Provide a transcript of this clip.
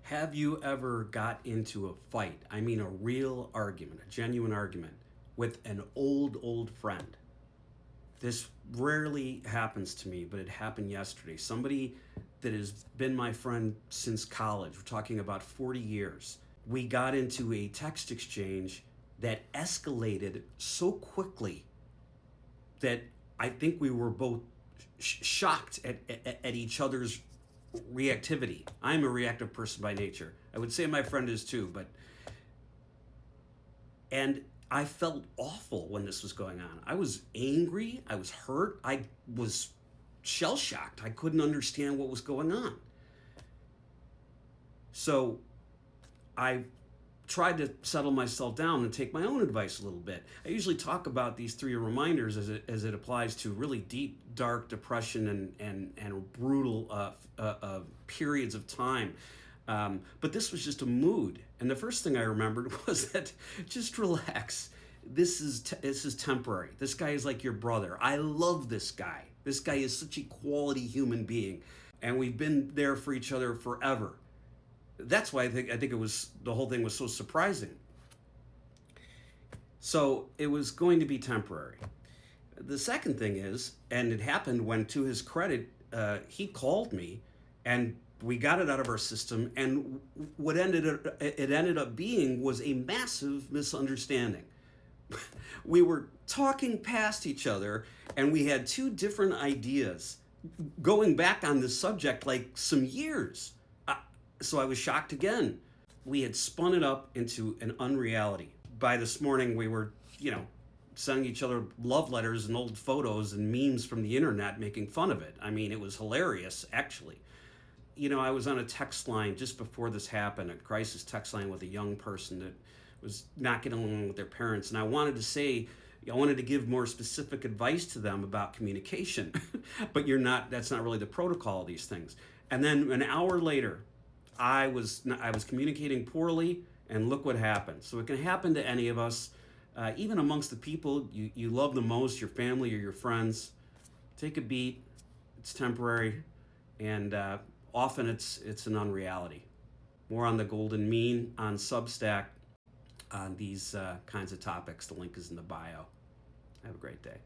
Have you ever got into a fight? I mean, a real argument, a genuine argument with an old friend. This rarely happens to me, but it happened yesterday. Somebody that has been my friend since college, we're talking about 40 years. We got into a text exchange that escalated so quickly that I think we were both shocked at each other's reactivity. I'm a reactive person by nature. I would say my friend is too, and I felt awful when this was going on. I was angry, I was hurt, I was shell shocked. I couldn't understand what was going on. So I tried to settle myself down and take my own advice a little bit. I usually talk about these three reminders as it applies to really deep, dark depression and brutal periods of time. But this was just a mood. And the first thing I remembered was that just relax. This is temporary. This guy is like your brother. I love this guy. This guy is such a quality human being. And we've been there for each other forever. That's why I think it was the whole thing was so surprising. So it was going to be temporary. The second thing is, and it happened when, to his credit, he called me, and we got it out of our system. And what it ended up being was a massive misunderstanding. We were talking past each other, and we had two different ideas going back on this subject like some years. So I was shocked again. We had spun it up into an unreality. By this morning, we were, sending each other love letters and old photos and memes from the internet making fun of it. I mean, it was hilarious, actually. I was on a text line just before this happened, a crisis text line with a young person that was not getting along with their parents. And I wanted to give more specific advice to them about communication, but that's not really the protocol of these things. And then an hour later, I was communicating poorly, and look what happened. So it can happen to any of us, even amongst the people you love the most, your family or your friends. Take a beat. It's temporary, and often it's an unreality. More on the Golden Mean on Substack on these kinds of topics. The link is in the bio. Have a great day.